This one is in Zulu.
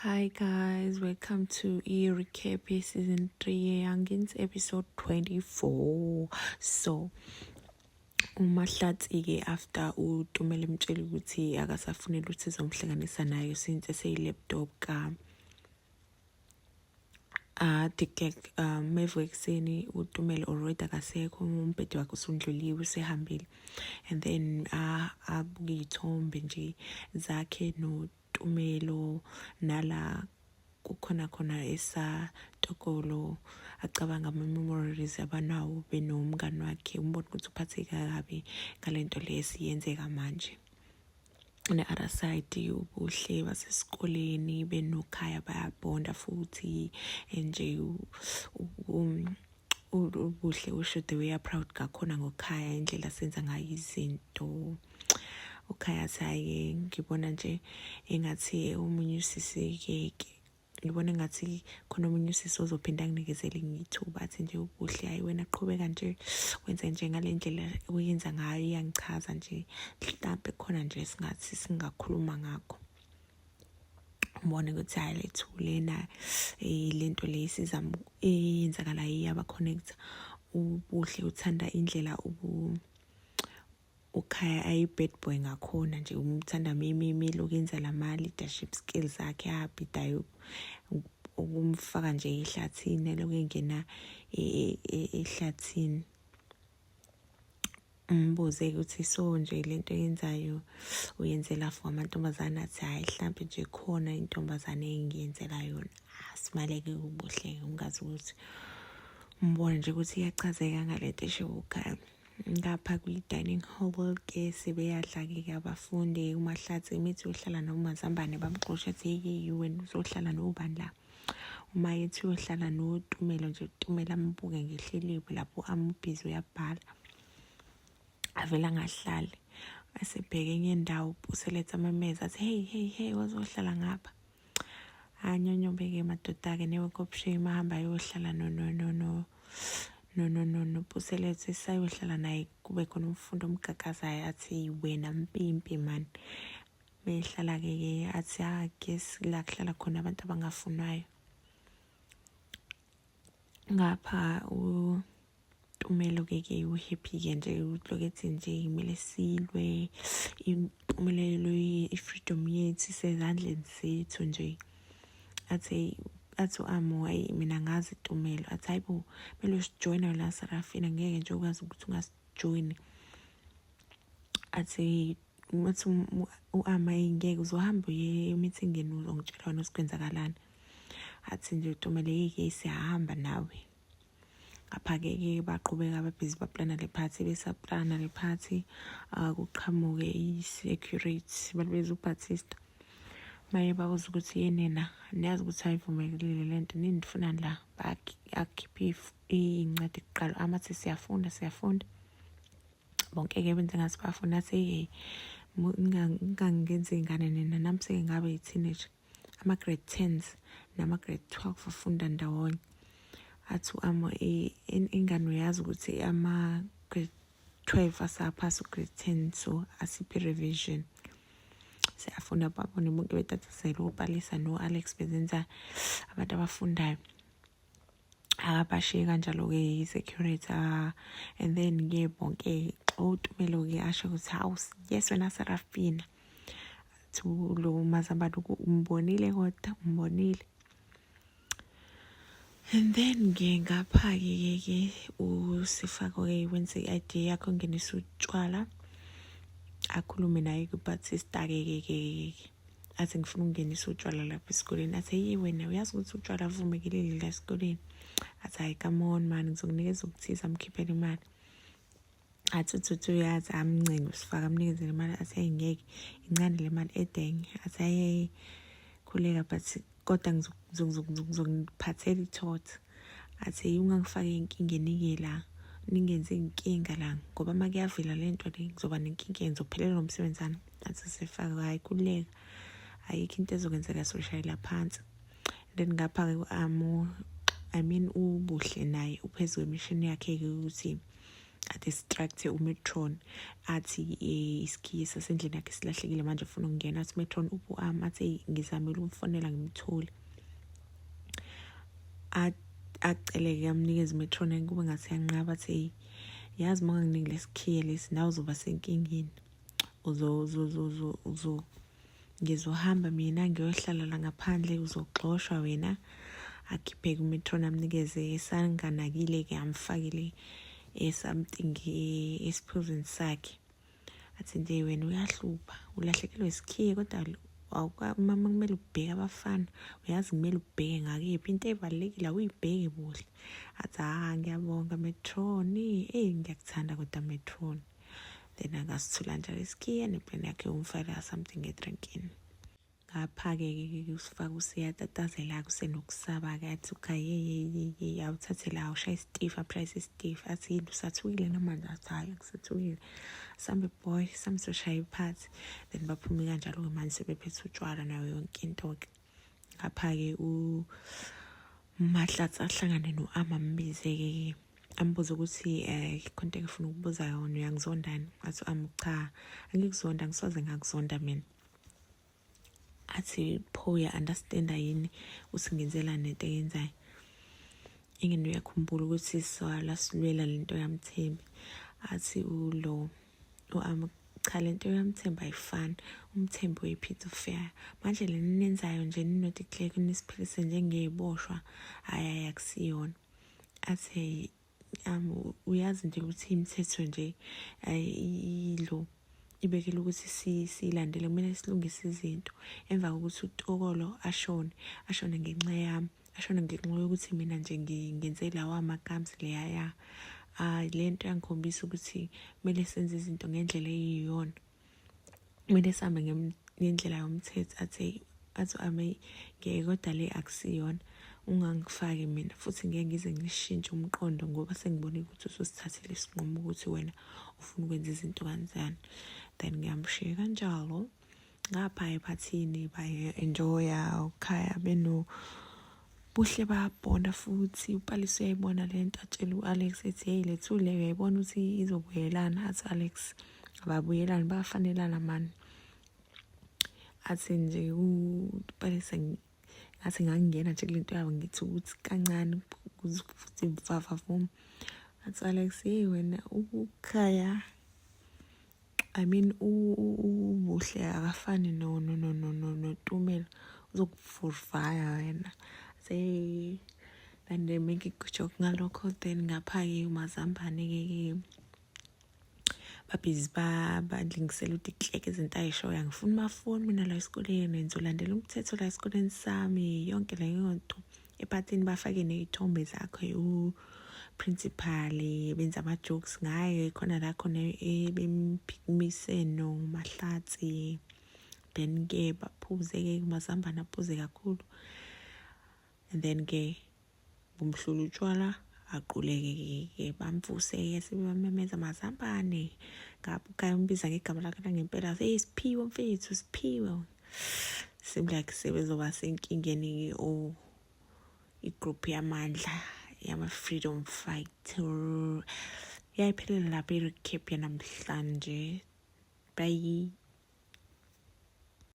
Hi guys, welcome to e-recap season 3 Youngins episode 24. So uMahlatsi-ke after uTumela emtshela ukuthi akasafunela ukuthi sizomhlanganisa nayo since eseyi-laptop declare mevuka ekuseni uTumela already akasekho, umbhede wakhe usundluliwe usehambile, and then abuke iy'thombe nje zakhe noTumelo nala kukhona esatokolo acabanga ama-memories abanawo benomngani wakhe, umbona ukuthi uphatheke kabi ngalento le esiyenzeka manje. Ne-other side ubuhle basesikoleni benokhaya bayabonda futhi nje ubuhle usho the way proud kakhona ngokhaya, indlela senza ngayo izinto. Ukhaya saye ngibona nje engathi omunye usisi ngibona engathi khona omunye usisi ozophinda anginikezele ngithuba athi nje ubuhle hayi wena qhubeka nje wenze nje ngale ndlela oyenza ngayo iyangichaza nje, mhlampe khona nje singathi singakhuluma ngakho. Ubone ukuthi hayi lethule na lento le sizama iyenzakala iyaba connect. Ubuhle uthanda indlela ukhaya ayi-bad boy ngakhona nje, umthanda mimi lokuyenza lama-leadership skills akhe abhidayo ukumfaka nje ehlathini lokungena ehlathini. Umbuze ukuthi so nje lento yenzayo uyenzela for amantombazane, athi hayi mhlampe nje khona intombazane engiyenzela yona. Simaleke ubuhle ungazi ukuthi umbone nje ukuthi iyachazeka ngalento esho ukhaya. Ngapha kwi-dining hall ke sebeyadla-ke abafundi. uMahlatsi mithi uyohlala noMazambane bamxosha athi wena uzohlala nobani la. Uma yethi uyohlala noTumelo nje, uTumelo ambuke ngehleliwe lapho amubhizi uyabhala avela angahlali, asebheke enye indawo useletha amameza athi hey wazohlala ngapha. Anyonyobeke madoda-ke ne-work of shame ahamba ayohlala no Puselethe sayohlala naye, kube khona umfundi omgagazayo athi wena mpimpi man. Behlala-ke athi guess la kuhlala khona abantu abangafunwayo. Ngapha uTumelo-ke uhappy-ke nje ulokethi nje kumele silwe, impumelelo i-freedom yethu isezandleni zethu nje. Athi u-Amo hayi mina ngazi Tumelo, athi hayibo kumele usijoyina la Sarafina, ngeke nje ukwazi ukuthi ungasijoyini. Athi u-Ama ngeke uzohamba uye emithingeni uzongitshela wena usikwenzakalani. Athi nje uTumelo siyahamba nawe. Ngapha-ke baqhubeka babhizi baplana le party, besaplana le party kuqhamuke i-security balibeza uBaptista. Maye babuza ukuthi yenina niyazi ukuthi ayivumelekile lento nini nifunani la, akhiphe iy'ncwadi kuqala. Amathi siyafunda bonke-ke benze ngathi bafunda. Athi ngingangenzi ingane nina, nami seke ngabe yi-teenager, ama-grade 10s nama-grade 12 afunda ndawonye. Athi u-Amo ingane uyazi ukuthi ama-grade 12 asaphasa u-grade 10, so asiphi revision. Siyafunda babone bonke betathazela ubhalisa no-Alex bezenza abantu abafundayo. Abashiye kanjalo-ke i-security and then-ke bonke uTumelo-ke asho ukuthi yes wena Sarafina. Athi lo Mazambane umbonile kodwa umbonile. And then-ke ngapha-ke uSifako-ke wenza i-idea yakho ngenisa utshwala, akhulume naye kuBaptista-ke athi ngifuna ukungenisa utshwala lapha esikoleni. Athi wena uyazi ukuthi utshwala avumelekile la esikoleni. Athi hayi come on man, ngizokunikeza ukuthiza amkhiphele imali. Athi uthi uyazi amncenga uSifaka amnikezele imali. Athi ngeke incane le mali edenge. Athi khuleka but kodwa ngizokuphathela ithotha. Athi ungangifake enkingeni-ke la, ningenze inkinga la ngoba uma kuyavela lento le ngizoba nenkinga, ngizophelelwa umsebenzana. Athi Sifaka hayi khuleka, ayikho into ezokwenzeka soshayela phansi. Then ngapha-ke u-Amo ubuhle naye uphezu kwemishini yakhe-ke ukuthi distracte uMetron athi isikhiye sasendlini yakhe silahlekile manje ufuna ukungena athi uMetron athi ngizamile umfonela ngimthole aceleke amnikeza uMetron kube ngathi yanqaba athi yazi uma nginike lesikhiye lesi nawe uzoba senkingeni ngizohamba mina ngiyohlala la ngaphandle uzogxoshwa wena akhiphe uMetron amnikeze esanganakile ke amfakile something esiphuzweni sakhe athi nje wena uyahlupha ulahlekelwe isikhiye kodwa mama kumele ubheke abafana uyazi kumele ubheke ngakephi into ebalekile uyibheke buhle athi ngiyabonga Metron ngiyakuthanda kodwa Metron then angasithula njalo isikhiye neplan yakhe umfaka something edrinkini ngapha-ke usifaka useyatatazela kusenokusaba-ke athi ukhaye awuthathela awushaya isitifu aprice isitifu athi yini usathukile namanje athi hayi akusathukile sambe boy samsoshaya iphathi then baphume kanjalo-ke manje sebephethe utshwala nayo yonke into-ke ngapha-ke uMahlatsi ahlangane no-Ama ambize-ke ambuza ukuthi khonto engifuna ukubuza yona uyangizondani athi cha angikuzonda ngisoze ngakuzonda mina athi pho uya-understanda yini usingenzela nento eyenzayo ingene uyakhumbula ukuthi sala silwela lento yamthembi athi cha lento yamthembi ayifani umthembi wePeter Fair manje le nenzayo nje ninodeclare kunisiphilise njengey'boshwa hayi akusiyona athi uyazi nje ukuthi imithetho nje ibekele ukuthi silandele kumele silungise izinto emva kokuthi uTokolo ashone ngenxa yami ashone ngenxa yokuthi mina nje ngenze lawa amakamsi leyaya lento yangikhombisa ukuthi kumele senze izinto ngendlela eyiyona kumele sihambe ngendlela yomthetho athi ngeke kodwa le akusiyona ungangifaki mina futhi ngeke ngize ngishintshe umqondo ngoba sengibone ukuthi usosithathile isinqumo ukuthi wena ufuna ukwenza izinto kanjani then ngiyamshiya kanjalo ngapha ephathini baye-enjoya ukhaya buhle bayabhonda futhi uPalisa uyayibona lento atshela u-Alex ethi hey lethu le uyayibona ukuthi izobuyelana athi Alex ababuyelani bafanelana mani athi nje uPalisa ngathi ngangena nje kulento yabo ngithi ukuthi kancane futhi mvavavuma athi Alex wena ukhaya ubuhle akafani noTumelo uzokuvurvaya wena say and they make a joke ngalokho then ngapha-ke uMazambane-ke babhizi balingisela uDiklek izinto ayishoya ngifuna amafoni mina la esikoleni ngizolandela umthetho la esikoleni sami yonke leyo nto ephathini bafake nezithombe zakhe principal benza ama-jokes ngaye khona la khona bemphikimise noMahlatsi then-ke baphuze-ke uMazambane aphuze kakhulu and then-ke bumhlula utshwala aquleke-ke bamvuse-ke sebebamemeza Mazambane ngapha umbiza ngegama lakhe langempela hey Siphiwe mfethu Siphiwe seemed like sebezoba senkingeni igroup yamandla yama-freedom fighter yayiphelele lapho i-recap yanamhlanje bye.